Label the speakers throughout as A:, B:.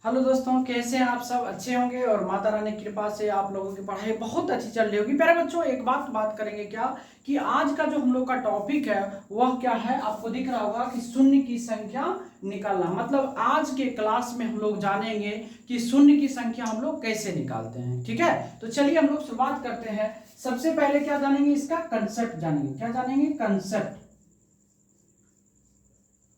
A: Hello दोस्तों, कैसे हैं आप सब? अच्छे होंगे और माता रानी की कृपा से आप लोगों की पढ़ाई बहुत अच्छी चल रही होगी। प्यारे बच्चों, एक बात करेंगे क्या कि आज का जो हम लोग का टॉपिक है वह क्या है, आपको दिख रहा होगा कि शून्य की संख्या निकालना। मतलब आज के क्लास में हम लोग जानेंगे कि शून्य की संख्या हम लोग कैसे निकालते हैं। ठीक है, तो चलिए हम लोग शुरुआत करते हैं। सबसे पहले क्या जानेंगे, इसका कंसेप्ट जानेंगे। क्या जानेंगे? कंसेप्ट।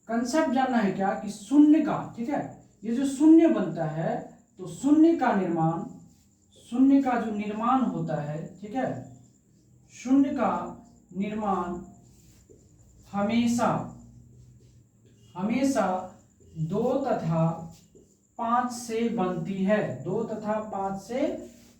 A: कंसेप्ट जानना है क्या कि शून्य का, ठीक है, ये जो शून्य बनता है तो शून्य का निर्माण, शून्य का जो निर्माण होता है, ठीक है, शून्य का निर्माण हमेशा हमेशा 2 तथा 5 से बनती है। 2 तथा 5 से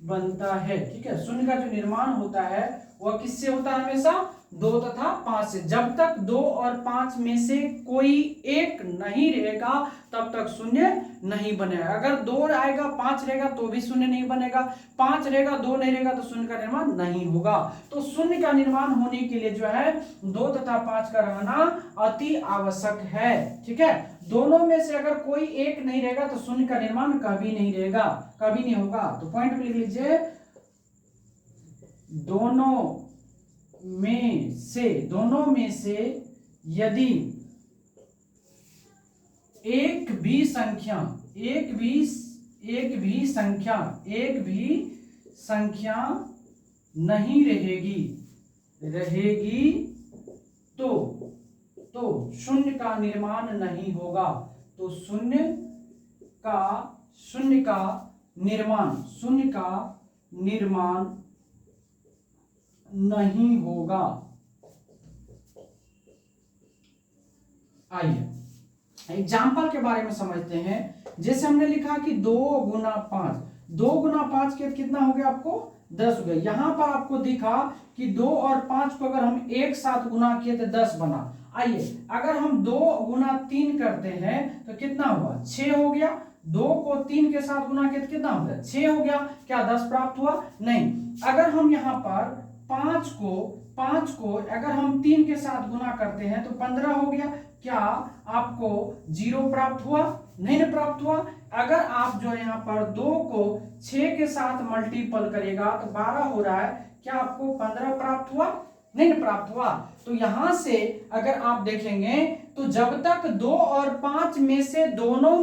A: बनता है। ठीक है, शून्य का जो निर्माण होता है वह किससे होता है? हमेशा 2 तथा 5 से। जब तक 2 और 5 में से कोई एक नहीं रहेगा तब तक शून्य नहीं बनेगा। अगर 2 आएगा 5 रहेगा तो भी शून्य नहीं बनेगा, 5 रहेगा 2 नहीं रहेगा तो शून्य का निर्माण नहीं होगा। तो शून्य का निर्माण होने के लिए जो है 2 तथा 5 का रहना अति आवश्यक है। ठीक है, दोनों में से अगर कोई एक नहीं रहेगा तो शून्य का निर्माण कभी नहीं रहेगा, कभी नहीं होगा। तो पॉइंट में लिख लीजिए, दोनों में से यदि एक भी संख्या नहीं रहेगी तो शून्य का निर्माण नहीं होगा। तो शून्य का निर्माण नहीं होगा। आइए एग्जाम्पल के बारे में समझते हैं। जैसे हमने लिखा कि 2 गुना 5, 2 गुना 5 के कितना हो गया? आपको 10 हो गया। यहां पर आपको दिखा कि 2 और 5 को अगर हम एक साथ गुना किए तो 10 बना। आइए अगर हम 2 गुना 3 करते हैं तो कितना हुआ? 6 हो गया। 2 को 3 के साथ गुना किया तो कितना हो गया? 6 हो गया। क्या 10 प्राप्त हुआ? नहीं। अगर हम यहाँ पर 5 को अगर हम 3 के साथ गुना करते हैं तो 15 हो गया। क्या आपको 0 प्राप्त हुआ? नहीं प्राप्त हुआ। अगर आप जो यहाँ पर 2 को 6 के साथ मल्टीपल करेगा तो 12 हो रहा है। क्या आपको 15 प्राप्त हुआ? नहीं प्राप्त हुआ। तो यहां से अगर आप देखेंगे तो जब तक 2 और 5 में से दोनों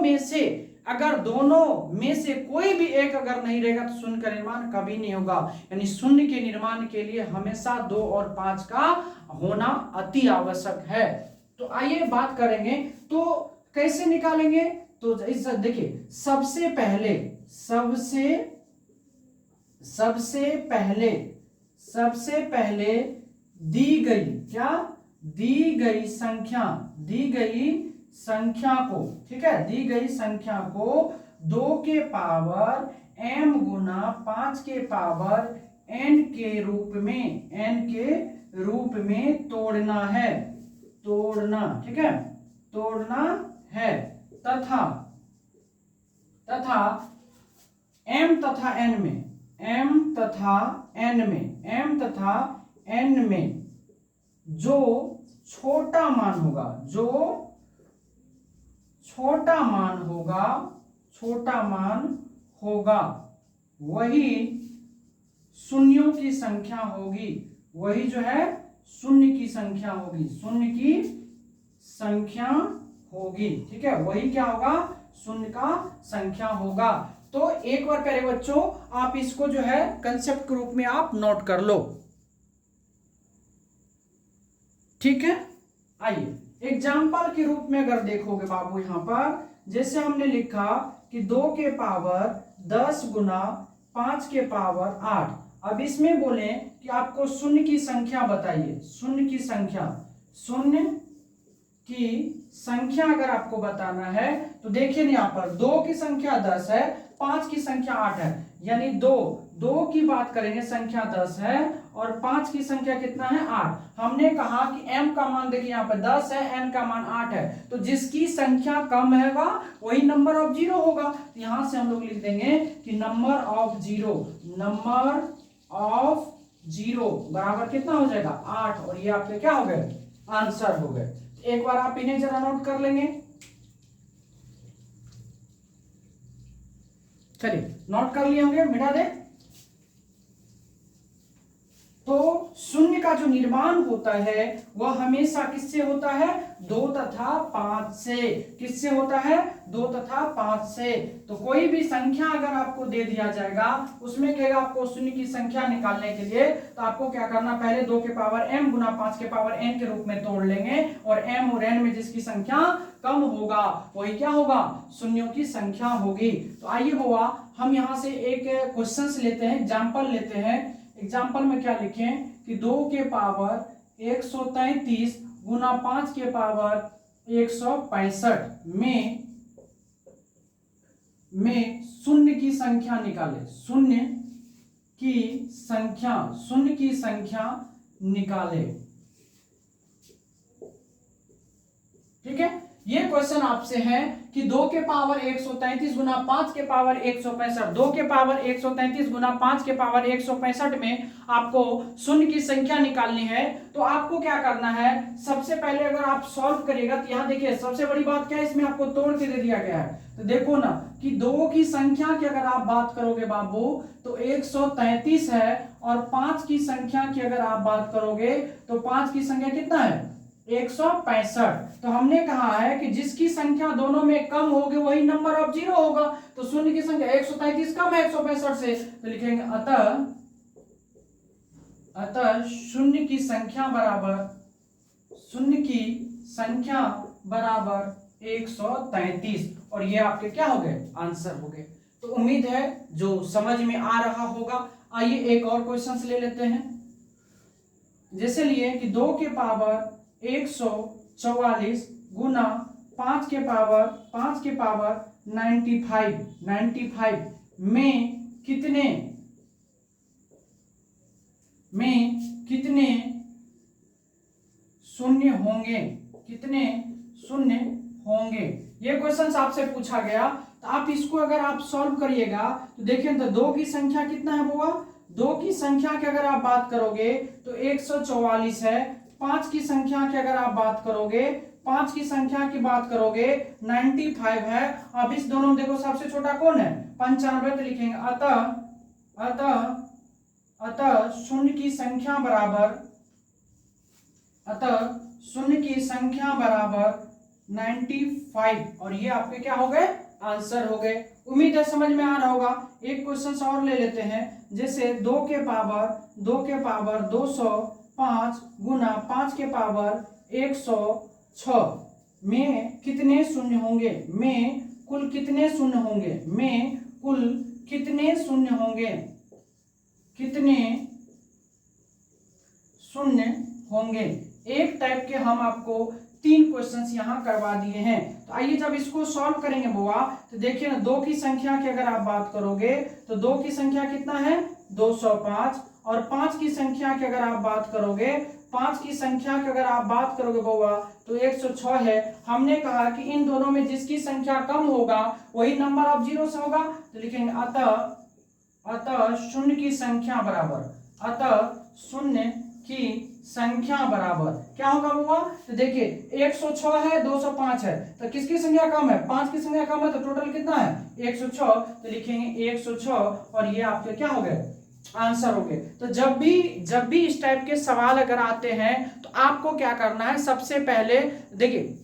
A: में से कोई भी एक अगर नहीं रहेगा तो शून्य का निर्माण कभी नहीं होगा। यानी शून्य के निर्माण के लिए हमेशा 2 और 5 का होना अति आवश्यक है। तो आइए बात करेंगे तो कैसे निकालेंगे। तो इस देखिए, सबसे पहले दी गई संख्या को, ठीक है, दी गई संख्या को 2 के पावर m गुना 5 के पावर n के रूप में तोड़ना है। ठीक है, तोड़ना है तथा m तथा n में जो छोटा मान होगा वही शून्यों की संख्या होगी। वही जो है शून्य की संख्या होगी। ठीक है, वही क्या होगा? शून्य का संख्या होगा। तो एक बार प्यारे बच्चों आप इसको जो है कंसेप्ट के रूप में आप नोट कर लो। ठीक है, आइए एग्जाम्पल के रूप में अगर देखोगे बाबू, यहां पर जैसे हमने लिखा कि 2 के पावर 10 गुना 5 के पावर 8। अब इसमें बोले कि आपको शून्य की संख्या बताइए। शून्य की संख्या अगर आपको बताना है तो देखिए यहाँ पर 2 की संख्या 10 है, 5 की संख्या 8 है, यानी 2 की बात करेंगे संख्या 10 है और 5 की संख्या कितना है? 8। हमने कहा कि m का मान देखिए यहाँ पे 10 है, n का मान 8 है, तो जिसकी संख्या कम हैगा वही नंबर ऑफ जीरो होगा। तो यहां से हम लोग लिख देंगे कि नंबर ऑफ जीरो बराबर कितना हो जाएगा? 8। और ये आपके क्या हो गए? आंसर हो गए। एक बार आप इन्हें जरा नोट कर लेंगे। चलिए नोट कर लिए होंगे, मिटा दे। तो शून्य का जो निर्माण होता है वह हमेशा किससे होता है? 2 तथा 5 से। किससे होता है? 2 तथा 5 से। तो कोई भी संख्या अगर आपको दे दिया जाएगा, उसमें कहेगा आपको शून्य की संख्या निकालने के लिए, तो आपको क्या करना, पहले 2 के पावर m गुना 5 के पावर n के रूप में तोड़ लेंगे, और m और n में जिसकी संख्या कम होगा वही क्या होगा? शून्यों की संख्या होगी। तो आइए बुआ हम यहाँ से एक क्वेश्चन लेते हैं, एग्जाम्पल लेते हैं। एग्जाम्पल में क्या लिखें कि 2 के पावर 133 गुना 5 के पावर 165 में शून्य की संख्या निकाले। शून्य की संख्या निकाले। ठीक है, ये क्वेश्चन आपसे है कि 2 के पावर 133 गुना 5 के पावर 165, 2 के पावर 133 गुना 5 के पावर 165 में आपको शून्य की संख्या निकालनी है। तो आपको क्या करना है, सबसे पहले अगर आप सॉल्व करिएगा तो यहाँ देखिए सबसे बड़ी बात क्या है, इसमें आपको तोड़ के दे दिया गया है। तो देखो ना कि 2 की संख्या की अगर आप बात करोगे बाबू तो 133 है, और 5 की संख्या की अगर आप बात करोगे तो 5 की संख्या कितना है? 165। तो हमने कहा है कि जिसकी संख्या दोनों में कम होगी वही नंबर ऑफ जीरो होगा। तो शून्य की संख्या 133 कम है 165 से, तो लिखेंगे अतः शून्य की संख्या बराबर 133, और ये आपके क्या हो गए? आंसर हो गए। तो उम्मीद है जो समझ में आ रहा होगा। आइए एक और क्वेश्चन ले लेते हैं। जैसे लिए कि 2 के पावर 144 गुना 5 के पावर 95 में कितने शून्य होंगे? ये क्वेश्चन आपसे पूछा गया। तो आप इसको अगर आप सॉल्व करिएगा तो देखिए तो 2 की संख्या कितना है बुआ? 2 की संख्या की अगर आप बात करोगे तो 144 है। 5 की संख्या की अगर आप बात करोगे 95 है। अब इस दोनों में देखो सबसे छोटा कौन है? 95। तो लिखेंगे अतः शून्य की संख्या बराबर 95, और ये आपके क्या हो गए? आंसर हो गए। उम्मीद है समझ में आ रहा होगा। एक क्वेश्चन और ले लेते हैं। जैसे 2 के पावर 205 गुना 5 के पावर 106 में कितने शून्य होंगे? कुल कितने शून्य होंगे? एक टाइप के हम आपको 3 क्वेश्चंस यहाँ करवा दिए हैं। तो आइए जब इसको सॉल्व करेंगे बुआ तो देखिए ना 2 की संख्या की अगर आप बात करोगे तो 2 की संख्या कितना है? 205, और 5 की संख्या की अगर आप बात करोगे बुआ तो 106 है। हमने कहा कि इन दोनों में जिसकी संख्या कम होगा वही नंबर ऑफ जीरो से होगा। तो लिखेंगे अतः शून्य की संख्या बराबर क्या होगा बुआ? तो देखिए 106 है 205 है, तो किसकी संख्या कम है? 5 की संख्या कम है, तो टोटल कितना है? 106। तो लिखेंगे 106, और ये आपके क्या हो गए? आंसर हो गए। तो जब भी इस टाइप के सवाल अगर आते हैं तो आपको क्या करना है, सबसे पहले देखिए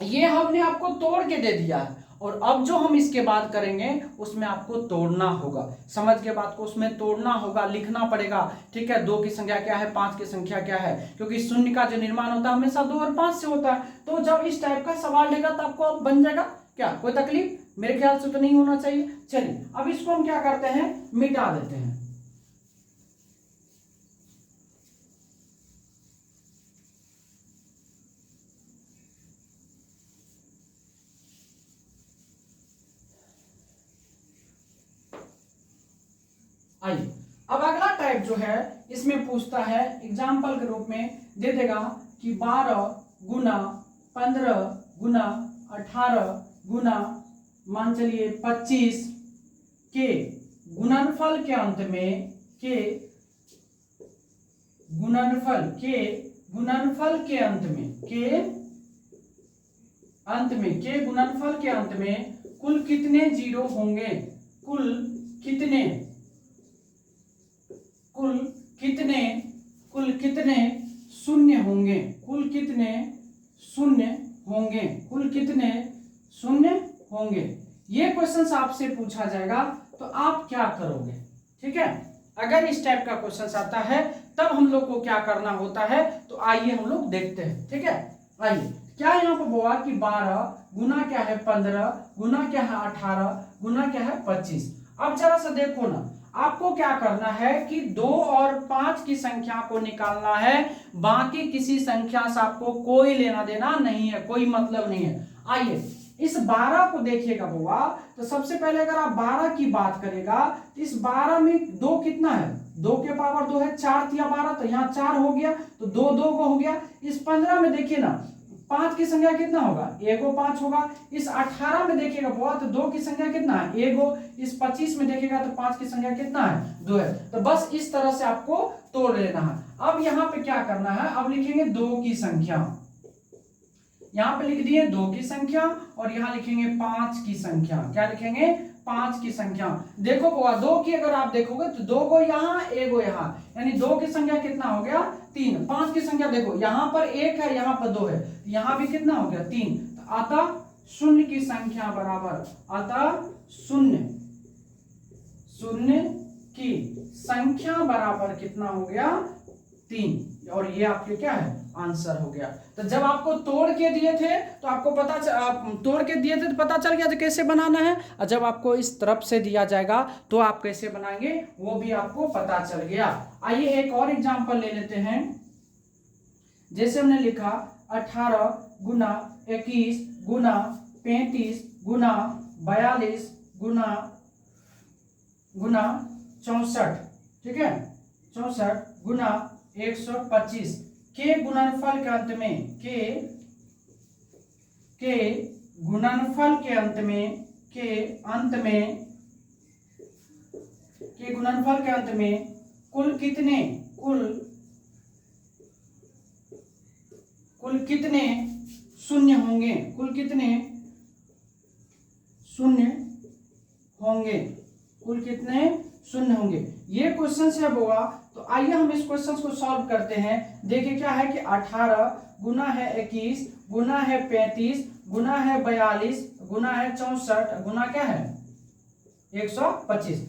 A: ये हमने आपको तोड़ के दे दिया है, और अब जो हम इसके बाद करेंगे उसमें आपको तोड़ना होगा। समझ के बाद को उसमें तोड़ना होगा, लिखना पड़ेगा। ठीक है, 2 की संख्या क्या है, 5 की संख्या क्या है, क्योंकि शून्य का जो निर्माण होता है हमेशा 2 और 5 से होता है। तो जब इस टाइप का सवाल लेगा तो आपको अब बन जाएगा क्या? कोई तकलीफ मेरे ख्याल से तो नहीं होना चाहिए। चलिए अब इसको हम क्या करते हैं, मिटा देते हैं। आइए अब अगला टाइप जो है इसमें पूछता है, एग्जाम्पल के रूप में दे देगा कि 12 गुना 15 गुना 18 गुना मान चलिए 25 के गुणनफल के अंत में गुणनफल के अंत में कुल कितने जीरो होंगे? कुल कितने शून्य होंगे, कुल कितने शून्य होंगे, कुल कितने शून्य होंगे। ये क्वेश्चन आपसे पूछा जाएगा तो आप क्या करोगे, ठीक है। अगर इस टाइप का क्वेश्चन आता है तब हम लोग को क्या करना होता है, तो आइए हम लोग देखते हैं, ठीक है। आइए, क्या यहाँ पर बोला कि 12 गुना क्या है 15 गुना क्या है 18 गुना क्या है 25। अब जरा सा देखो ना, आपको क्या करना है कि 2 और 5 की संख्या को निकालना है, बाकी किसी संख्या से आपको कोई लेना देना नहीं है, कोई मतलब नहीं है। आइए इस 12 को देखिएगा बुआ, तो सबसे पहले अगर आप 12 की बात करेगा तो इस 12 में 2 कितना है, 2 के पावर 2 है, 4 या 12, तो यहाँ 4 हो गया, तो 2 2 को हो गया। इस 15 में देखिए ना 5 की संख्या कितना होगा, 1 5 होगा। इस 18 में देखिएगा बुआ तो 2 की संख्या कितना है, 1। इस 25 में देखिएगा तो 5 की संख्या कितना है, 2 है। तो बस इस तरह से आपको तोड़ लेना है। अब यहाँ पे क्या करना है, अब लिखेंगे 2 की संख्या, यहाँ पे लिख दिए 2 की संख्या, और यहाँ लिखेंगे 5 की संख्या। क्या लिखेंगे, 5 की संख्या। देखो बुआ 2 की अगर आप देखोगे तो 2 को यहाँ 1 यहाँ, यानी 2 की संख्या कितना हो गया 3। 5 की संख्या देखो यहाँ पर 1 है, यहाँ पर 2 है, यहाँ भी कितना हो गया 3। तो अतः शून्य की संख्या बराबर, अतः शून्य की संख्या बराबर कितना हो गया 3। और ये आपके क्या है आंसर हो गया। तो जब आपको तोड़ के दिए थे तो आपको तोड़ के दिए थे तो पता चल गया तो कैसे बनाना है, और जब आपको इस तरफ से दिया जाएगा तो आप कैसे बनाएंगे वो भी आपको पता चल गया। आइए एक और एग्जांपल ले लेते हैं। जैसे हमने लिखा 18 गुना 21 गुना 35 गुना 42 गुना 64, ठीक है, 64 गुना 125 के गुणनफल के अंत में, के गुणनफल के अंत में कुल कितने शून्य होंगे, कुल कितने शून्य होंगे। ये क्वेश्चन है बुआ, तो आइए हम इस क्वेश्चन को सॉल्व करते हैं। देखिए क्या है कि 18 गुना है 21 गुना है 35 गुना है 42 गुना है 64 गुना क्या है 125।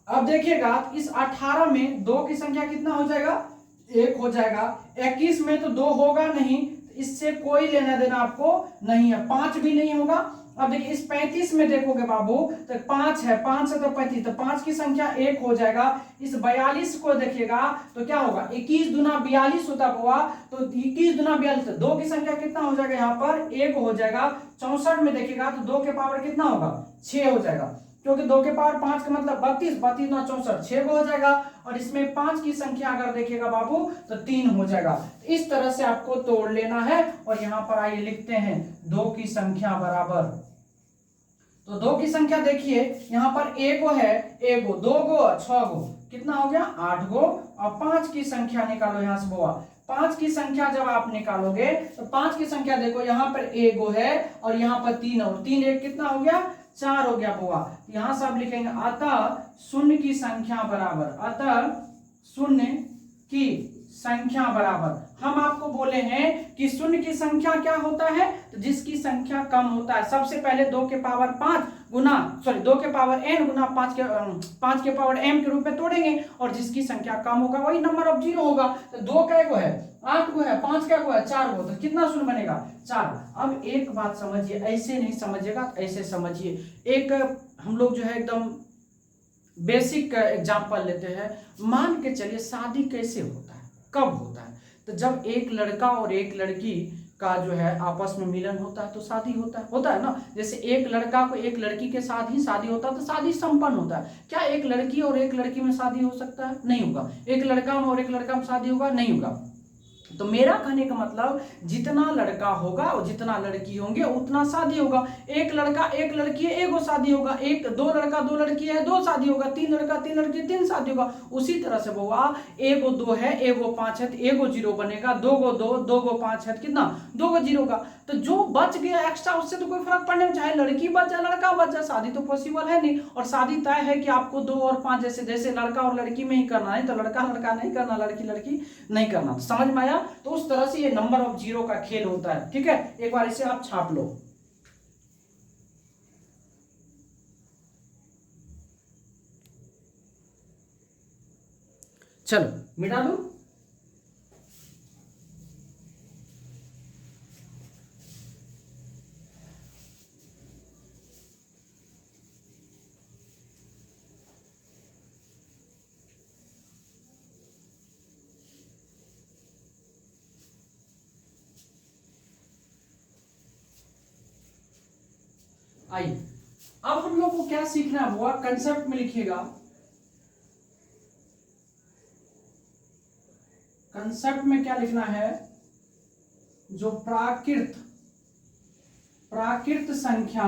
A: अब देखिएगा इस 18 में 2 की संख्या कितना हो जाएगा, 1 हो जाएगा। 21 में तो 2 होगा नहीं, इससे कोई लेना देना आपको नहीं है, 5 भी नहीं होगा। अब देखिए इस 35 में देखोगे बाबू तो 5 है, 5 से तो 35, तो 5 की संख्या 1 हो जाएगा। इस 42 को देखिएगा तो क्या होगा, 21 दुना 42 होता हुआ, तो 21 दुना 42, 2 की संख्या कितना हो जाएगा, यहाँ पर 1 हो जाएगा। 64 में देखिएगा तो 2 के पावर कितना होगा 6 हो जाएगा, क्योंकि 2 के पावर 5 का मतलब 32, 32 दुना 64, 6 हो जाएगा। और इसमें 5 की संख्या अगर देखिएगा बाबू तो 3 हो जाएगा। इस तरह से आपको तोड़ लेना है। और यहाँ पर आइए लिखते हैं 2 की संख्या बराबर, तो 2 की संख्या देखिए यहाँ पर 1 है, 1 2 6 कितना हो गया 8 और 5 की संख्या निकालो यहाँ से बुआ। 5 की संख्या जब आप निकालोगे तो 5 की संख्या देखो यहाँ पर 1 है और यहाँ पर 3 और 3 1 कितना हो गया 4 हो गया बुआ। यहाँ से आप लिखेंगे अतः शून्य की संख्या बराबर, अतः शून्य की संख्या बराबर। हम आपको बोले हैं कि शून्य की संख्या क्या होता है, तो जिसकी संख्या कम होता है। सबसे पहले 2 के पावर 5 गुना 2 के पावर n गुना 5 के पावर m के रूप में तोड़ेंगे, और जिसकी संख्या कम होगा वही नंबर ऑफ जीरो होगा। तो 2 का 1 है, 8 को है, 5 का 1 है, 4 को, तो कितना शून्य बनेगा 4। अब एक बात समझिए, ऐसे नहीं समझिएगा, ऐसे समझिए। एक हम लोग जो है एकदम बेसिक एग्जाम्पल लेते हैं। मान के चलिए शादी कैसे होता है, कब होता है, तो जब एक लड़का और एक लड़की का जो है आपस में मिलन होता है तो शादी होता है ना। जैसे एक लड़का को एक लड़की के साथ ही शादी होता है तो शादी संपन्न होता है। क्या एक लड़की और एक लड़की में शादी हो सकता है, नहीं होगा। एक लड़का और एक लड़का में शादी होगा, नहीं होगा। तो मेरा कहने का मतलब जितना लड़का होगा और जितना लड़की होंगे उतना शादी होगा। एक लड़का एक लड़की है, एगो शादी होगा। एक दो लड़का दो लड़की है, दो शादी होगा। तीन लड़का तीन लड़की, तीन शादी होगा। उसी तरह से बउआ एगो दो है, एगो पांच है, एगो जीरो बनेगा। दो गो दो, दो गो पांच है, कितना, दो गो जीरो का। तो जो बच गया एक्स्ट्रा उससे तो कोई फर्क पड़ने में, चाहे लड़की बच जाए लड़का बच जाए, शादी तो पॉसिबल है नहीं। और शादी तय है कि आपको दो और पांच जैसे जैसे लड़का और लड़की में ही करना है, तो लड़का लड़का नहीं करना, लड़की लड़की नहीं करना। तो समझ में आया? तो उस तरह से ये नंबर ऑफ जीरो का खेल होता है। ठीक है, एक बार इसे आप छाप लो। चलो मिटा दो। आइए अब हम लोग को क्या सीखना है, वो कंसेप्ट में लिखिएगा। कंसेप्ट में क्या लिखना है, जो प्राकृत संख्या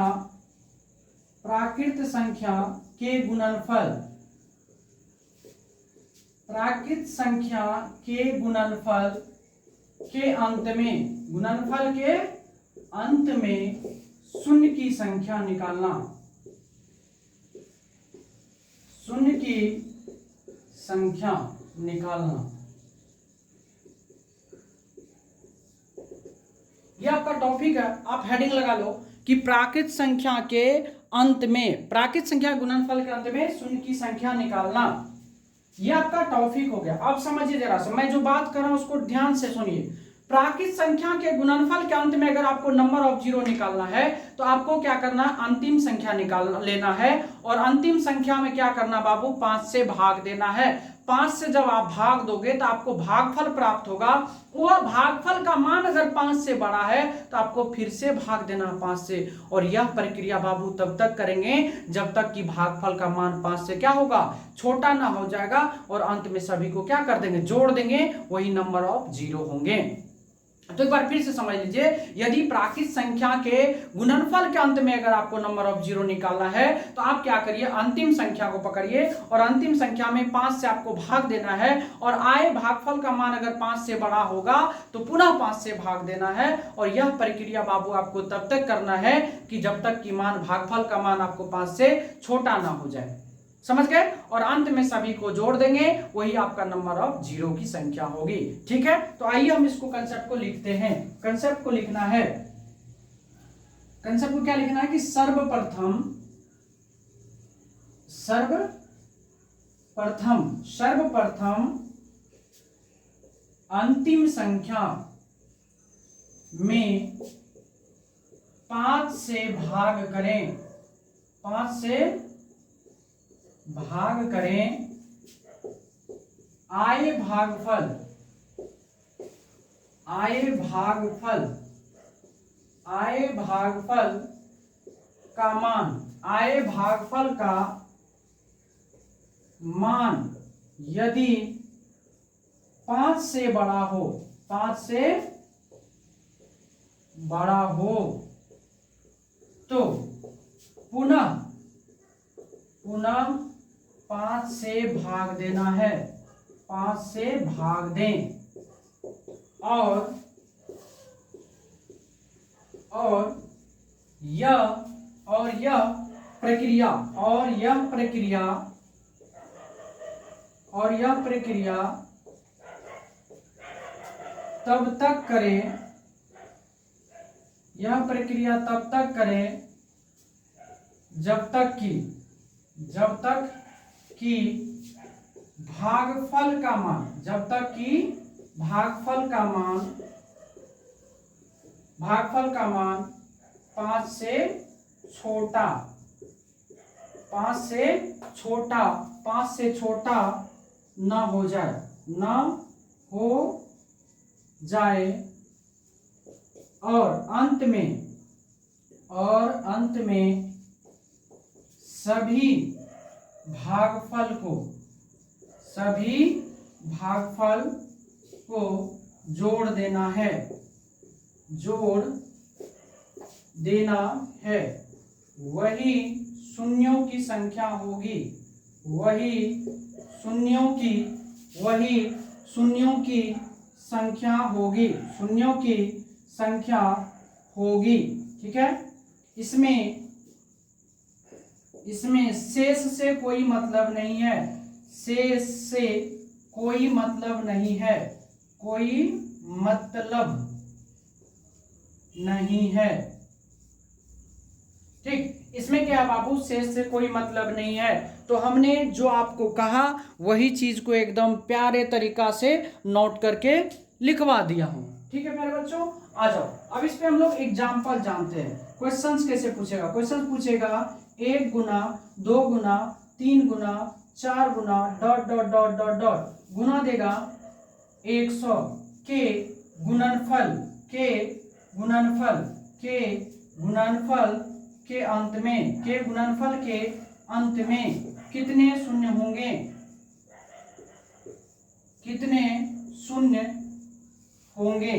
A: के गुणनफल, प्राकृत संख्या के गुणनफल के अंत में, गुणनफल के अंत में शून्य की संख्या निकालना, शून्य की संख्या निकालना। यह आपका टॉपिक है, आप हेडिंग लगा लो कि प्राकृत संख्या के अंत में, प्राकृत संख्या गुणनफल के अंत में शून्य की संख्या निकालना। यह आपका टॉपिक हो गया। अब समझिए जरा सा, मैं जो बात कर रहा हूं उसको ध्यान से सुनिए। प्राकृत संख्या के गुणनफल के अंत में अगर आपको नंबर ऑफ जीरो निकालना है तो आपको क्या करना, अंतिम संख्या निकाल लेना है। और अंतिम संख्या में क्या करना बाबू, 5 से भाग देना है। 5 से जब आप भाग दोगे तो आपको भागफल प्राप्त होगा। वह भागफल का मान अगर 5 से बड़ा है तो आपको फिर से भाग देना 5 से। और यह प्रक्रिया बाबू तब तक करेंगे जब तक कि भागफल का मान 5 से क्या होगा, छोटा ना हो जाएगा। और अंत में सभी को क्या कर देंगे, जोड़ देंगे, वही नंबर ऑफ जीरो होंगे। तो एक बार फिर से समझ लीजिए, यदि प्राकृत संख्या के गुणनफल के अंत में अगर आपको नंबर ऑफ जीरो निकालना है तो आप क्या करिए, अंतिम संख्या को पकड़िए और अंतिम संख्या में 5 से आपको भाग देना है। और आए भागफल का मान अगर 5 से बड़ा होगा तो पुनः 5 से भाग देना है। और यह प्रक्रिया बाबू आपको तब तक करना है कि जब तक कि मान, भागफल का मान आपको 5 से छोटा ना हो जाए। समझ गए? और अंत में सभी को जोड़ देंगे, वही आपका नंबर ऑफ जीरो की संख्या होगी। ठीक है, तो आइए हम इसको कंसेप्ट को लिखते हैं। कंसेप्ट को लिखना है, कंसेप्ट को क्या लिखना है कि सर्वप्रथम अंतिम संख्या में 5 से भाग करें, 5 से भाग करें। आए भागफल का मान यदि 5 से बड़ा हो, 5 से बड़ा हो तो पुनः 5 से भाग देना है, 5 से भाग दें। और यह प्रक्रिया तब तक करें जब तक कि भागफल का मान 5 से छोटा ना हो जाए। और अंत में सभी भागफल को जोड़ देना है, जोड़ देना है, वही शून्यों की संख्या होगी, वही शून्यों की संख्या होगी, शून्यों की संख्या होगी। ठीक है, इसमें शेष से कोई मतलब नहीं है, शेष से कोई मतलब नहीं है, कोई मतलब नहीं है। ठीक, इसमें क्या है बाबू, शेष से कोई मतलब नहीं है। तो हमने जो आपको कहा वही चीज को एकदम प्यारे तरीका से नोट करके लिखवा दिया हूं। ठीक है प्यारे बच्चों, आ जाओ अब इस पे हम लोग एग्जाम्पल जानते हैं। क्वेश्चंस कैसे पूछेगा, क्वेश्चन पूछेगा 1 गुना 2 गुना 3 गुना 4 गुना dot dot dot dot dot गुना देगा 100 के गुणनफल के गुणनफल के अंत में कितने शून्य होंगे, कितने शून्य होंगे।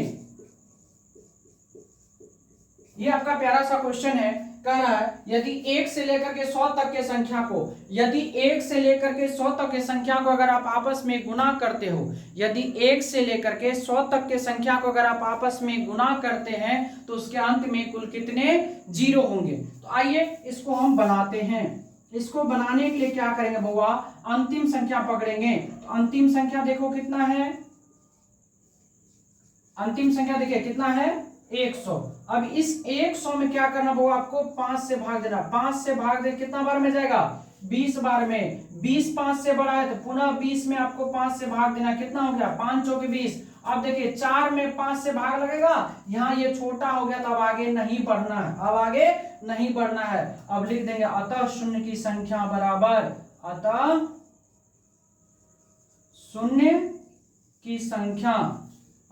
A: ये आपका प्यारा सा क्वेश्चन है। कह रहा है यदि 1 से लेकर के 100 तक के संख्या को, यदि 1 से लेकर के 100 तक के संख्या को अगर आप आपस में गुना करते हो, यदि 1 से लेकर के 100 तक के संख्या को अगर आप आपस में गुना करते हैं तो उसके अंत में कुल कितने जीरो होंगे। तो आइए इसको हम बनाते हैं। इसको बनाने के लिए क्या करेंगे बउआ, अंतिम संख्या पकड़ेंगे। तो अंतिम संख्या देखो कितना है, अंतिम संख्या देखिए कितना है 100। अब इस 100 में क्या करना होगा आपको, 5 से भाग देना। 5 से भाग दे कितना बार में जाएगा, 20 बार में। 20 5 से बड़ा है तो पुनः 20 में आपको 5 से भाग देना। कितना हो गया, 5 चौके 20। अब देखिए 4 में 5 से भाग लगेगा, यहाँ ये छोटा हो गया तो अब आगे नहीं बढ़ना है, अब आगे नहीं बढ़ना है। अब लिख देंगे अतः शून्य की संख्या बराबर, अतः शून्य की संख्या,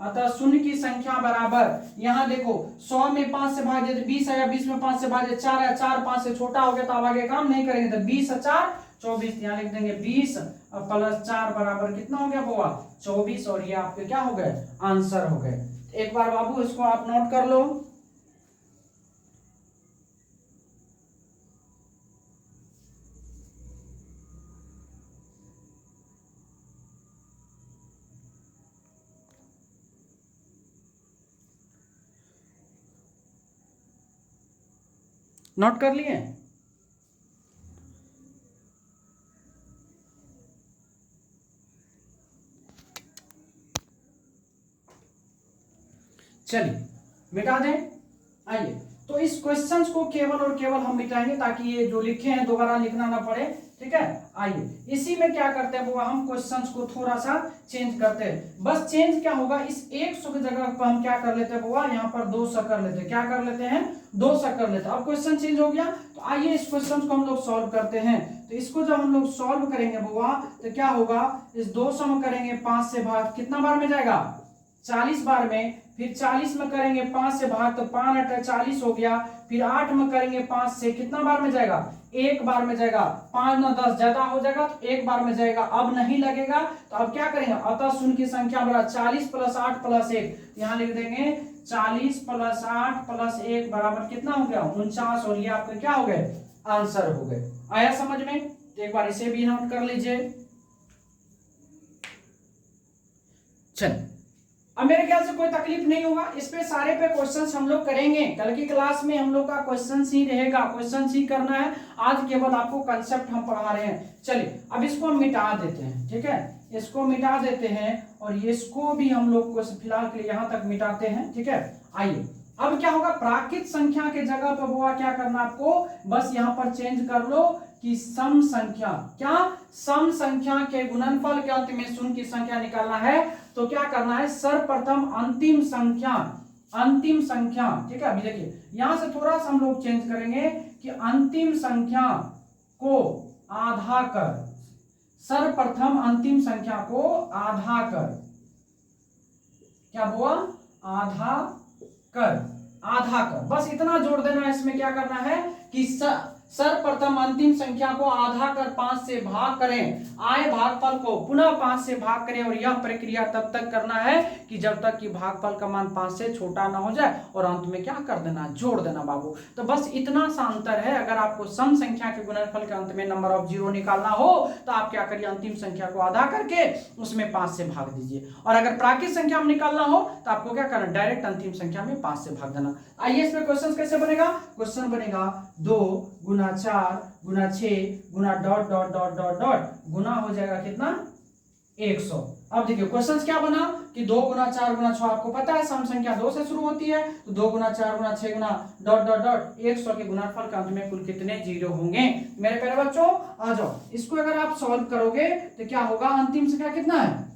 A: अतः शून्य की संख्या बराबर, यहां देखो 100 में 5 से भाग दे 20 आया, 20 में 5 से भाग दे 4 आया, 4 5 से छोटा हो गया तो अब आगे काम नहीं करेंगे। तो 20 और 4 24, यहाँ लिख देंगे 20 प्लस 4 बराबर कितना हो गया बुआ 24, और ये आपके क्या हो गए, आंसर हो गए। एक बार बाबू इसको आप नोट कर लो। नोट कर लिए, चलिए मिटा दें। आइए तो इस क्वेश्चंस को केवल और केवल हम मिटाएंगे ताकि ये जो लिखे हैं दोबारा लिखना ना पड़े। ठीक है, आइए इसी में क्या करते हैं वो हम क्वेश्चंस को थोड़ा सा चेंज करते हैं। बस चेंज क्या होगा, इस 100 की जगह पर हम क्या कर लेते हैं बुआ, यहाँ पर 200 कर लेते हैं। क्या कर लेते हैं, 200 कर लेते हैं। अब क्वेश्चन चेंज हो गया। तो आइए इस क्वेश्चन को हम लोग सॉल्व करते हैं। तो इसको जब हम लोग सॉल्व करेंगे बुआ तो क्या होगा, इस 200 में करेंगे 5 से भाग, कितना बार में जाएगा 40 बार में। फिर 40 में करेंगे 5 से भाग तो 5 8 40 हो गया। फिर 8 में करेंगे 5 से, कितना बार में जाएगा, एक बार में जाएगा। 5 9 10 ज्यादा हो जाएगा तो एक बार में जाएगा, अब नहीं लगेगा। तो अब क्या करेंगे, अतः शून्य की संख्या बराबर 40 प्लस 8 प्लस 1, यहाँ लिख देंगे 40 प्लस 8 प्लस 1 बराबर कितना हो गया 49, और ये आपके क्या हो गए, आंसर हो गए। आया समझ में, तो एक बार इसे भी नोट कर लीजिए। चल अब मेरे ख्याल से कोई तकलीफ नहीं होगा, इस पे सारे पे क्वेश्चंस हम लोग करेंगे। कल की क्लास में हम लोग का क्वेश्चंस ही रहेगा, क्वेश्चंस ही करना है। आज केवल आपको कंसेप्ट हम पढ़ा रहे हैं। चलिए अब इसको हम मिटा देते हैं। ठीक है, इसको मिटा देते हैं और इसको भी हम लोग को फिलहाल के लिए यहाँ तक मिटाते हैं। ठीक है, आइए अब क्या होगा, प्राकृत संख्या के जगह पर हुआ क्या करना आपको, बस यहाँ पर चेंज कर लो कि सम संख्या, क्या सम संख्या के गुणनफल के अंत में शून्य की संख्या निकालना है। तो क्या करना है, सर्वप्रथम अंतिम संख्या, अंतिम संख्या। ठीक है, अभी देखिए यहां से थोड़ा सा हम लोग चेंज करेंगे कि अंतिम संख्या को आधा कर, सर्वप्रथम अंतिम संख्या को आधा कर, क्या हुआ, आधा कर, आधा कर, बस इतना जोड़ देना है। इसमें क्या करना है कि सर्वप्रथम अंतिम संख्या को आधा कर 5 से भाग करें, आए भागफल को पुनः 5 से भाग करें और यह प्रक्रिया तब तक करना है कि जब तक कि भागफल का मान 5 से छोटा ना हो जाए और अंत में क्या कर देना, जोड़ देना बाबू। तो बस इतना सा अंतर है। अगर आपको सम संख्या के गुणनफल के अंत में नंबर ऑफ जीरो निकालना हो तो आप क्या करिए, अंतिम संख्या को आधा करके उसमें 5 से भाग दीजिए, और अगर प्राकृत संख्या में निकालना हो तो आपको क्या करना, डायरेक्ट अंतिम संख्या में 5 से भाग देना। आइए इसमें क्वेश्चन कैसे बनेगा, क्वेश्चन बनेगा 2 गुना 4 गुना 6 गुना dot dot dot dot dot गुना हो जाएगा कितना, 100। अब देखिए क्वेश्चन क्या बना कि 2 गुना 4 गुना 6, आपको पता है सम संख्या 2 से शुरू होती है, तो 2 गुना 4 गुना 6 गुना डॉट डॉट डॉट 100 के गुणनफल का अंत में कुल कितने जीरो होंगे। मेरे प्यारे बच्चों आ जाओ, इसको अगर आप सॉल्व करोगे तो क्या होगा, अंतिम संख्या कितना है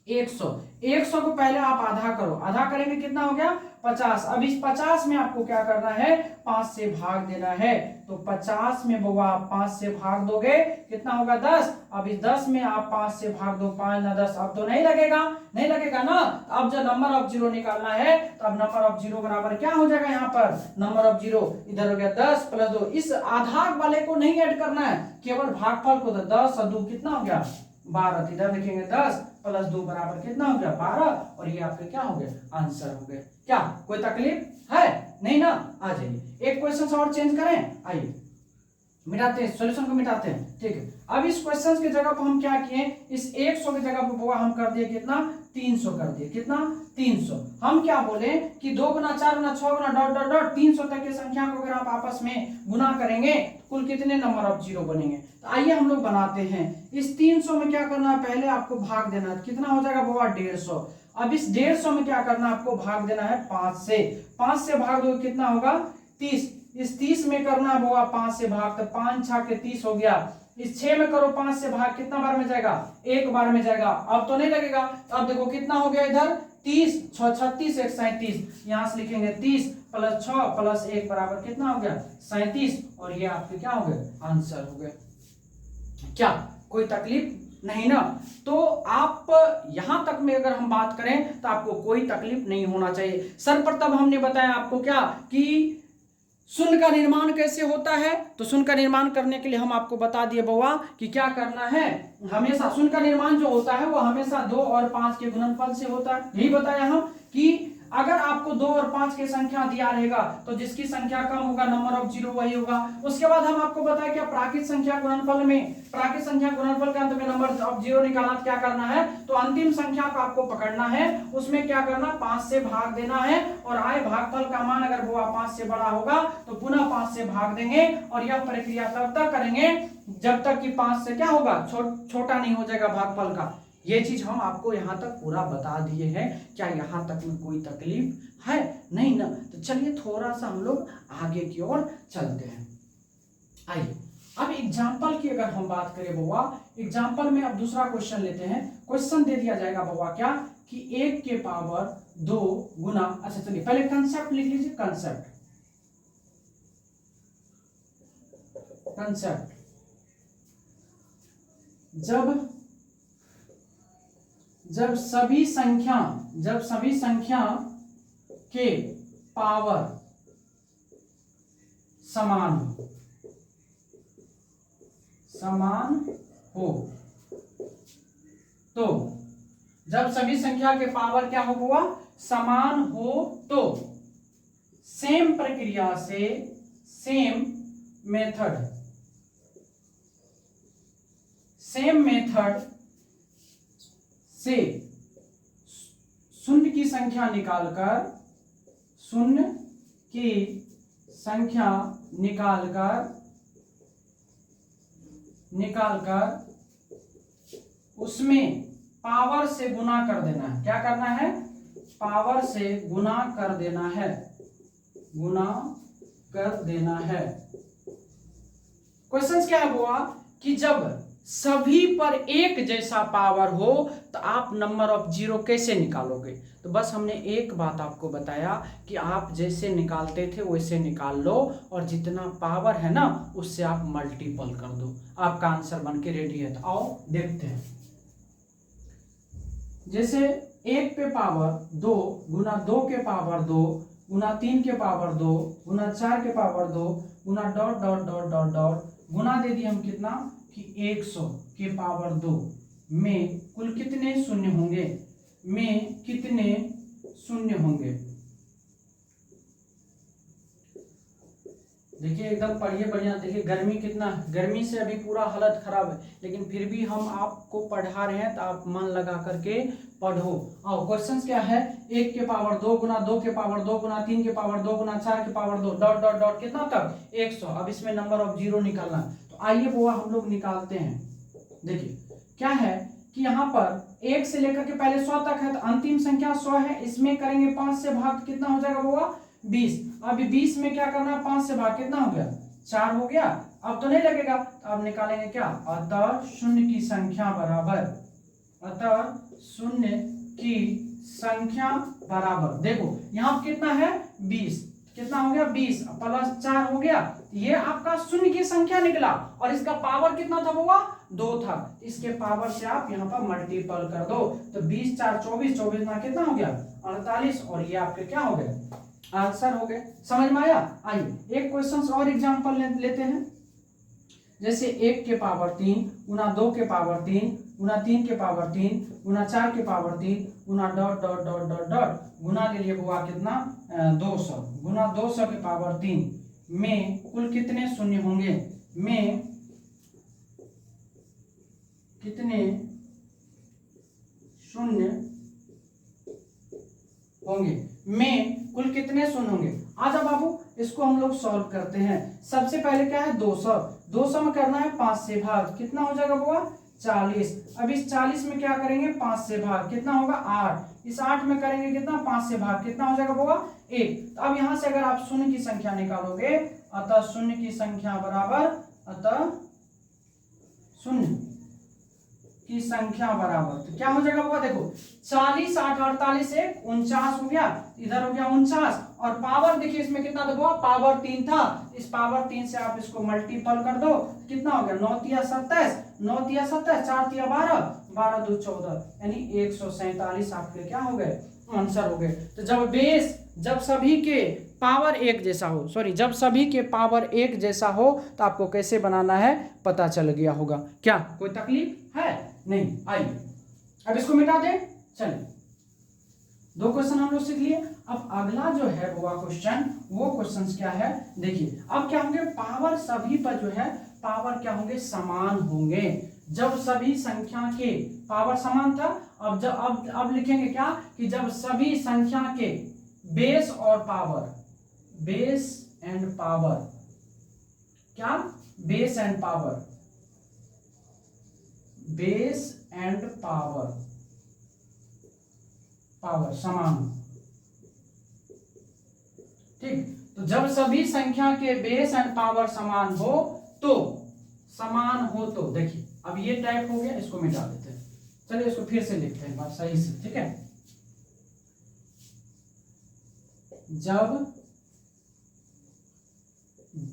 A: 100। 100 को पहले आप आधा करो, आधा करेंगे कितना हो गया 50। अब इस 50 में आपको क्या करना है, 5 से भाग देना है। तो 50 में बउआ आप 5 से भाग दोगे कितना होगा 10। अब इस 10 में आप 5 से भाग दो, 5 ना 10, अब तो नहीं लगेगा, नहीं लगेगा ना। अब जब नंबर ऑफ जीरो निकालना है तो अब नंबर ऑफ जीरो बराबर क्या हो जाएगा, यहाँ पर नंबर ऑफ जीरो इधर हो गया 10 प्लस 2। इस आधा वाले को नहीं ऐड करना है, केवल भागफल को। 10 और 2 कितना हो गया 12, इधर लिखेंगे 10 प्लस 2 बराबर कितना हो गया 12, और ये आपके क्या हो गए, आंसर हो गए। क्या कोई तकलीफ है, नहीं ना। आ जाइए एक क्वेश्चन और चेंज करें, आइए मिटाते हैं, सॉल्यूशन को मिटाते हैं, ठीक है। अब इस क्वेश्चन की जगह पर हम क्या किए, इस 100 की जगह पर हम कर दिए कितना 300 कर दिए, कितना 300। हम क्या बोले कि 2 गुना 4 गुना 6 गुना डॉट डॉट डॉट 300 तक की संख्या को अगर आप आपस में गुना करेंगे कुल कितने नंबर ऑफ जीरो बनेंगे। तो आइए हम लोग बनाते हैं। इस 300 में क्या करना है, पहले आपको भाग देना है, कितना हो जाएगा बाबा 150। अब इस 150 में क्या करना है, आपको भाग देना है 5 से। 5 से भाग दो कितना होगा 30। इस 30 में करना है बाबा 5 से भाग, तो 5 6 के 30 हो गया। इस 6 में करो 5 से भाग, कितना बार में जाएगा, एक बार में जाएगा। अब तो नहीं लगेगा, अब देखो कितना हो गया इधर 30, 6 36 1 37, यहां से लिखेंगे 30 प्लस 6 प्लस 1 बराबर कितना हो गया 37, और ये आपके क्या हो गए, आंसर हो गए। क्या कोई तकलीफ नहीं ना। तो आप यहां तक में अगर हम बात करें तो आपको कोई तकलीफ नहीं होना चाहिए। सर्वप्रथम हमने बताया आपको क्या कि शून्य का निर्माण कैसे होता है, तो शून्य का निर्माण करने के लिए हम आपको बता दिए बउआ कि क्या करना है, हमेशा शून्य का निर्माण जो होता है वो हमेशा 2 और 5 के गुणनफल से होता है। यही बताया हम कि अगर आपको 2 और 5 की संख्या दिया रहेगा तो जिसकी संख्या कम होगा नंबर ऑफ जीरो वही होगा। उसके बाद हम आपको बताया कि प्राकृत संख्या गुणनफल में, प्राकृत संख्या गुणनफल के अंत में नंबर ऑफ जीरो निकालना, क्या करना है, तो अंतिम संख्या को आपको पकड़ना है, उसमें क्या करना 5 से भाग देना है, और आए भागफल का मान अगर वो 5 से बड़ा होगा तो पुनः 5 से भाग देंगे, और यह प्रक्रिया तब तक करेंगे जब तक कि 5 से क्या होगा, छोटा नहीं हो जाएगा भागफल का। ये चीज हम आपको यहाँ तक पूरा बता दिए हैं। क्या यहाँ तक में कोई तकलीफ है, नहीं ना। तो चलिए थोड़ा सा हम लोग आगे की ओर चलते हैं। आइए अब एग्जाम्पल की अगर हम बात करें बउआ, एग्जाम्पल में अब दूसरा क्वेश्चन लेते हैं। क्वेश्चन दे दिया जाएगा बउआ क्या कि 1 के पावर 2 गुना, अच्छा चलिए पहले कंसेप्ट लिख लीजिए, कंसेप्ट जब सभी संख्या के पावर समान हो, तो जब सभी संख्या के पावर क्या हो हुआ, समान हो, तो सेम प्रक्रिया से, सेम मेथड से शून्य की संख्या निकालकर उसमें पावर से गुना कर देना है। क्या करना है, पावर से गुना कर देना है। क्वेश्चन क्या हुआ कि जब सभी पर एक जैसा पावर हो तो आप नंबर ऑफ जीरो कैसे निकालोगे। तो बस हमने एक बात आपको बताया कि आप जैसे निकालते थे वैसे निकाल लो, और जितना पावर है ना उससे आप मल्टीपल कर दो, आपका आंसर बन के रेडी है। तो आओ देखते हैं। जैसे 1 पे पावर 2 गुना 2 के पावर 2 गुना 3 के पावर 2 गुना 4 के पावर 2 गुना dot dot dot dot dot गुना दे दिए हम कितना कि 100 के पावर 2 में कुल कितने शून्य होंगे, में कितने शून्य होंगे। देखिए एकदम पढ़िए बढ़िया। देखिए गर्मी कितना, गर्मी से अभी पूरा हालत खराब है, लेकिन फिर भी हम आपको पढ़ा रहे हैं तो आप मन लगा करके पढ़ो। और क्वेश्चन क्या है, 1 के पावर 2 गुना 2 के पावर 2 गुना 3 के पावर 2 गुना 4 के पावर 2 डॉट डॉट डॉट कितना तक 100। अब इसमें नंबर ऑफ जीरो निकालना, तो आइए वो हम लोग निकालते हैं। देखिए क्या है कि यहाँ पर 1 से लेकर के पहले 100 तक है, तो अंतिम संख्या 100 है, इसमें करेंगे 5 से भाग, कितना हो जाएगा वो 20। अभी 20 में क्या करना है, 5 से भाग कितना हो गया 4 हो गया। अब तो नहीं लगेगा, तो अब निकालेंगे क्या, अतः शून्य की संख्या बराबर, अतः शून्य की संख्या बराबर, देखो यहाँ कितना है 20, कितना हो गया 20 प्लस 4 हो गया, ये आपका शून्य की संख्या निकला। और इसका पावर कितना था, वो 2 था, इसके पावर से आप यहाँ पर मल्टीपल कर दो, तो 20 4 24, 24 ना कितना हो गया 48, और ये आपके क्या हो गए आंसर हो गए। समझ में आया। आइए एक क्वेश्चन और एग्जांपल लेते हैं। जैसे 1 के पावर 3 गुना 2 के पावर 3 गुना 3 के पावर 3 गुना 4 के पावर 3 गुना dot dot dot dot dot गुना ले लिए हुआ कितना 200 गुना 200 के पावर 3 में कुल कितने शून्य होंगे, में कितने शून्य होंगे, में कुल कितने शून्य होंगे। आजा बाबू इसको हम लोग सॉल्व करते हैं। सबसे पहले क्या है 200, 200 में करना है 5 से भाग, कितना हो जाएगा बुआ 40। अब इस 40 में क्या करेंगे 5 से भाग, कितना होगा 8। इस 8 में करेंगे कितना 5 से भाग, कितना हो जाएगा बुआ 1। तो अब यहां से अगर आप शून्य की संख्या निकालोगे, अतः शून्य की संख्या बराबर, अतः शून्य की संख्या बराबर, तो क्या हो जाएगा बुआ देखो 40 8 48 से 49 हो गया, इधर हो गया 49, और पावर देखिए इसमें कितना था बुआ पावर 3 था, इस पावर 3 से आप इसको मल्टीपल कर दो, कितना हो गया 9 तिया 27, 9 तिया 27, 4 तिया 12, 12 2 14, यानी 147 आपके क्या हो गए आंसर हो गए। तो जब बेस, जब सभी के पावर एक जैसा हो, सॉरी जब सभी के पावर एक जैसा हो, तो आपको कैसे बनाना है पता चल गया होगा। क्या कोई तकलीफ है नहीं। आइए अब इसको मिटा दें। चलिए 2 क्वेश्चन हम लोग सीख लिए। अब अगला जो है वो क्वेश्चन, वो क्वेश्चन क्या है देखिए। अब क्या होंगे पावर सभी पर जो है पावर क्या होंगे समान होंगे, जब सभी संख्या के पावर समान था। अब लिखेंगे क्या कि जब सभी संख्या के बेस और पावर, बेस एंड पावर, क्या base and power, base and power, power समान, ठीक। तो जब सभी संख्या के बेस एंड पावर समान हो, तो समान हो तो देखिए अब ये टाइप हो गया, इसको मिटा देते हैं। चलिए इसको फिर से लिखते हैं बात सही से, ठीक है। जब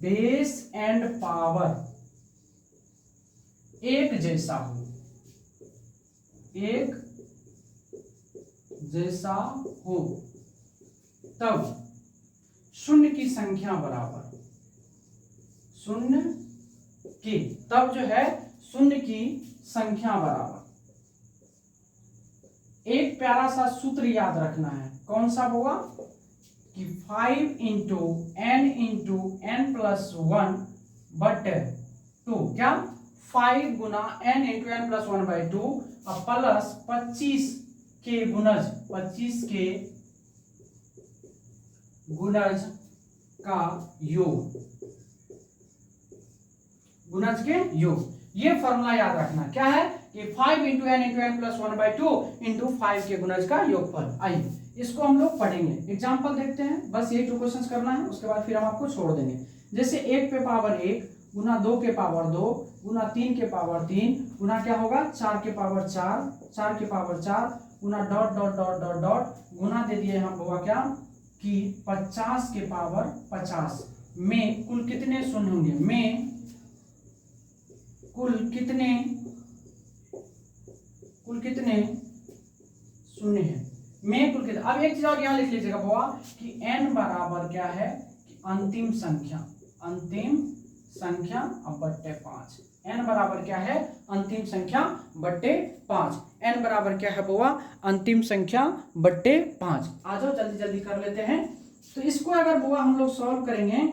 A: बेस एंड पावर एक जैसा हो, एक जैसा हो, तब शून्य की संख्या बराबर, शून्य की, तब जो है शून्य की संख्या बराबर। एक प्यारा सा सूत्र याद रखना है, कौन सा होगा कि 5 इंटू n प्लस 1 बट 2, क्या 5 गुना n into n plus 1 by 2 और प्लस 25 के गुणज, 25 के गुणज का योग, गुणज के योग। ये फॉर्मूला याद रखना क्या है कि 5 into n plus 1 by 2 into 5 के गुणज का योगफल। आइए इसको हम लोग पढ़ेंगे, एग्जाम्पल देखते हैं। बस ये 2 क्वेश्चन करना है, उसके बाद फिर हम आपको छोड़ देंगे। जैसे 1 पे पावर 1 गुना 2 के पावर 2 गुना 3 के पावर 3 गुना क्या होगा 4 के पावर 4, 4 के पावर 4 गुना dot dot dot dot dot गुना दे दिए हम होगा क्या कि 50 के पावर 50 में कुल कितने शून्य होंगे, में कुल कितने शून्य है। में कुल कितना। अब एक चीज और यहाँ लिख लीजिएगा बुआ कि n बराबर क्या है कि अंतिम संख्या अब बट्टे 5। n बराबर क्या है अंतिम संख्या बट्टे 5। n बराबर क्या है बुआ अंतिम संख्या बट्टे 5। आ जाओ जल्दी जल्दी कर लेते हैं। तो इसको अगर बुआ हम लोग सॉल्व करेंगे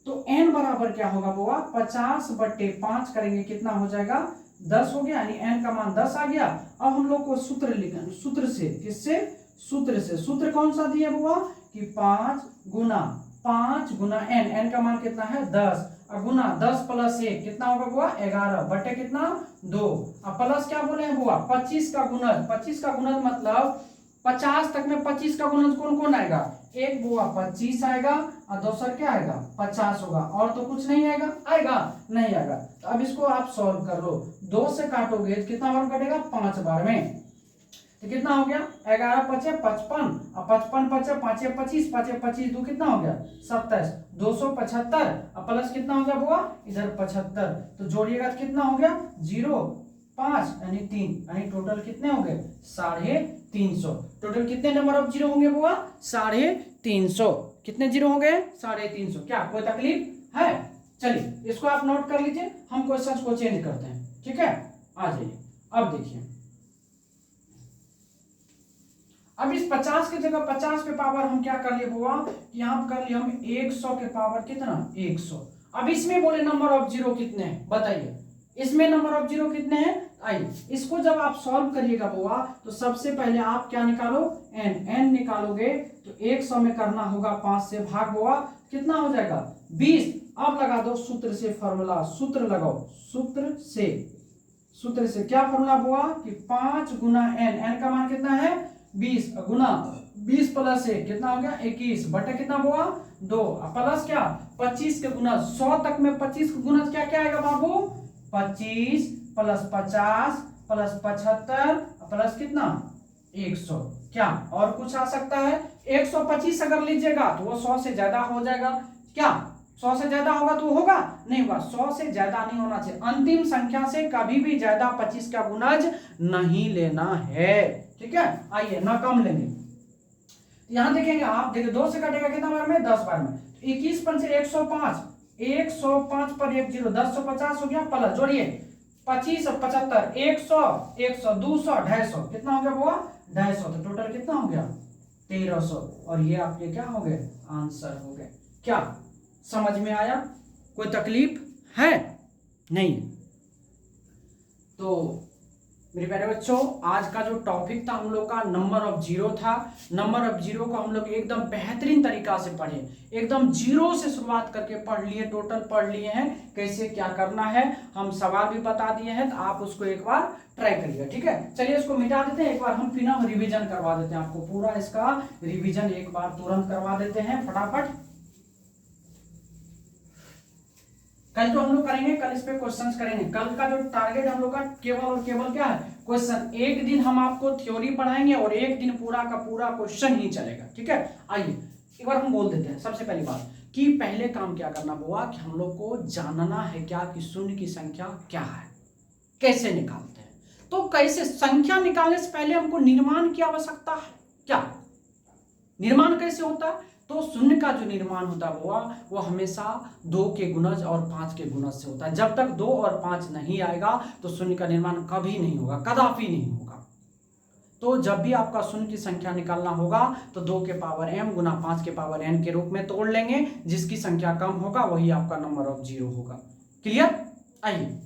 A: तो n बराबर क्या होगा बुआ 50 बट्टे 5 करेंगे कितना हो जाएगा 10 हो गया, यानी n का मान 10 आ गया। अब हम लोग को सूत्र लिखना, सूत्र से किससे सूत्र से, सूत्र कौन सा दिया बुआ कि 5 गुना n का मान कितना है 10 और गुना 10 प्लस 1 कितना होगा बुआ 11 बटे कितना 2। अब प्लस क्या बोले हैं बुआ 25 का गुणज। 25 का गुणज मतलब 50 तक में 25 का गुणज कौन कौन आएगा, एक बुआ 25 आएगा और दूसरा क्या आएगा 50 होगा, और तो कुछ नहीं आएगा, आएगा नहीं आएगा। तो अब इसको आप सॉल्व कर लो, 2 से काटोगे तो कितना बार कटेगा 5 बार में, तो कितना हो गया 11 पचे 55 और 55 पचे 5 25 5 25 2 कितना हो गया 27 275 और प्लस कितना हो गया बुआ इधर 75, तो जोड़िएगा तो कितना हो गया 0 5 यानी 3, यानी टोटल कितने हो गए 350। टोटल कितने नंबर ऑफ जीरो होंगे बुआ 350। कितने जीरो हो गए 350। क्या कोई तकलीफ है? चलिए इसको आप नोट कर लीजिए, हम क्वेश्चन को चेंज करते हैं, ठीक है। आ जाइए अब देखिए, अब इस 50 की जगह 50 के पावर हम क्या कर लिए बुआ कि यहाँ कर लिए हम 100 के पावर कितना 100। अब इसमें बोले नंबर ऑफ जीरो कितने हैं बताइए, इसमें नंबर ऑफ जीरो कितने हैं। आइए इसको जब आप सॉल्व करिएगा बुआ तो सबसे पहले आप क्या निकालो n निकालोगे तो 100 में करना होगा 5 से भाग बुआ कितना हो जाएगा 20। अब लगा दो सूत्र से फॉर्मूला, सूत्र लगाओ, सूत्र से क्या फॉर्मूला बुआ कि 5 गुना n का मान कितना है 20 गुना 20 प्लस 1 कितना हो गया 21 बटे कितना बुआ 2 प्लस क्या 25 के गुना 100 तक में 25 के गुना क्या क्या आएगा बाबू 25 प्लस 50 प्लस 75 प्लस कितना 100। क्या और कुछ आ सकता है 125 अगर लीजिएगा तो वो 100 से ज्यादा हो जाएगा। क्या 100 से ज्यादा होगा तो होगा नहीं होगा, 100 से ज्यादा नहीं होना चाहिए। अंतिम संख्या से कभी भी ज्यादा 25 का गुणज नहीं लेना है, ठीक है। आइए ना कम लेंगे, यहां देखेंगे आप, देखिए 2 से कटेगा कितना बार में 10 बार में, 21 पंच 105 105 पर 1 0 1050 हो गया, प्लस जोड़िए 25 और 75 100 100 200 250 कितना हो गया बुआ 250, तो टोटल कितना हो गया 1300। और ये आपके क्या हो गए आंसर हो गए। क्या समझ में आया? कोई तकलीफ है? नहीं। तो मेरे प्यारे बच्चों आज का जो टॉपिक था हम लोग का नंबर ऑफ जीरो था। नंबर ऑफ जीरो को हम लोग एकदम बेहतरीन तरीका से पढ़े, एकदम जीरो से शुरुआत करके पढ़ लिए, टोटल पढ़ लिए हैं कैसे क्या करना है, हम सवाल भी बता दिए हैं, तो आप उसको एक बार ट्राई करिएगा, ठीक है। चलिए इसको मिटा देते हैं, एक बार हम फिर रिविजन करवा देते हैं, आपको पूरा इसका रिविजन एक बार तुरंत करवा देते हैं फटाफट। कल तो हम लोग करेंगे, कल इस पे क्वेश्चंस करेंगे। कल का जो टारगेट हम लोग का केवल और केवल क्या है क्वेश्चन। एक दिन हम आपको थ्योरी पढ़ाएंगे और एक दिन पूरा का पूरा क्वेश्चन ही चलेगा, ठीक है। आइए एक बार हम बोल देते हैं सबसे पहली बात कि पहले काम क्या करना हुआ कि हम लोग को जानना है क्या कि शून्य की संख्या क्या है, कैसे निकालते हैं। तो कैसे संख्या निकालने से पहले हमको निर्माण की आवश्यकता है। क्या निर्माण कैसे होता है? तो शून्य का जो निर्माण होता है वो हमेशा 2 के गुणज और 5 के गुणज से होता है। जब तक 2 और 5 नहीं आएगा तो शून्य का निर्माण कभी नहीं होगा, कदापि नहीं होगा। तो जब भी आपका शून्य की संख्या निकालना होगा तो 2 के पावर m गुना 5 के पावर n के रूप में तोड़ लेंगे, जिसकी संख्या कम होगा वही आपका नंबर ऑफ जीरो होगा। क्लियर? आइए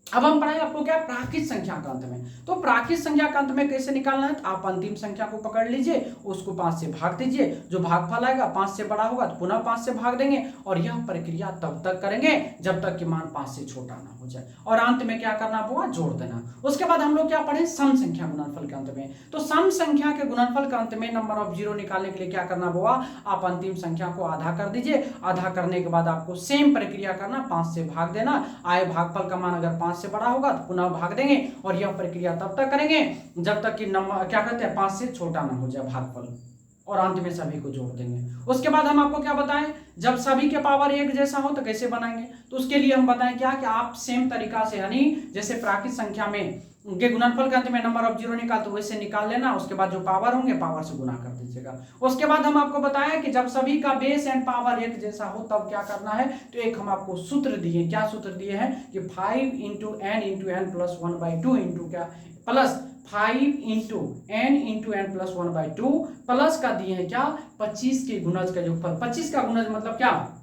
A: अब हम पढ़ाएं आपको क्या प्राकृत संख्या का अंत में। तो प्राकृत संख्या का अंत में कैसे निकालना है, तो आप अंतिम संख्या को पकड़ लीजिए, उसको 5 से भाग दीजिए, जो भागफल आएगा 5 से बड़ा होगा तो पुनः 5 से भाग देंगे, और यह प्रक्रिया तब तक करेंगे जब तक कि मान 5 से छोटा ना हो जाए, और अंत में क्या करना होगा जोड़ देना। उसके बाद हम लोग क्या पढ़े सम संख्या गुणनफल के अंत में। तो सम संख्या के गुणनफल के अंत में नंबर ऑफ जीरो निकालने के लिए क्या करना होगा, आप अंतिम संख्या को आधा कर दीजिए, आधा करने के बाद आपको सेम प्रक्रिया करना, 5 से भाग देना, आए भागफल का मान अगर 5 से बड़ा होगा तो पुनः भाग देंगे, और यह प्रक्रिया तब तक करेंगे जब तक कि नंबर क्या कहते हैं 5 से छोटा ना हो जाए भागफल, और अंत में सभी को जोड़ देंगे। उसके बाद हम आपको क्या बताएं, जब सभी के पावर एक जैसा हो तो कैसे बनाएंगे। तो उसके लिए हम बताएं क्या कि आप सेम तरीका से, यानी जैसे प्राकृत संख्या में उनके गुणनफल के अंत में नंबर ऑफ जीरो निकाल, तो वैसे निकाल लेना, उसके बाद जो पावर होंगे पावर से गुना कर दीजिएगा। उसके बाद हम आपको बताया कि जब सभी का बेस एंड पावर एक जैसा हो तब क्या करना है, तो एक हम आपको सूत्र दिए, क्या सूत्र दिए हैं कि 5 इंटू n प्लस 1/2 इंटू क्या plus 5 into n plus 1/2 plus का दिए हैं क्या 25 के गुणज का योगफल। 25 का गुणज मतलब क्या,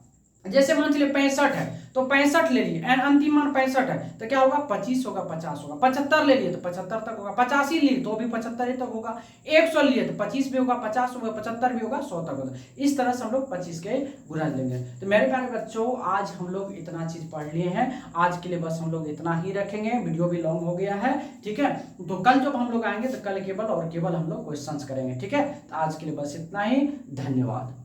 A: जैसे मान चलिए 65 है तो 65 ले लिए, एन अंतिम मान 65 है तो क्या होगा 25 होगा 50 होगा, 75 ले लिए तो 75 तक होगा, 85 लिए तो भी 75 ही तक होगा, 100 लिए तो 25 भी होगा, 50 होगा, 75 भी होगा, 100 तक होगा। इस तरह से हम लोग 25 के गुणज लेंगे। तो मेरे प्यारे बच्चों आज हम लोग इतना चीज पढ़ लिए हैं, आज के लिए बस हम लोग इतना ही रखेंगे, वीडियो भी लॉन्ग हो गया है, ठीक है। तो कल जब हम लोग आएंगे तो कल केवल और केवल हम लोग क्वेश्चंस करेंगे, ठीक है। तो आज के लिए बस इतना ही, धन्यवाद।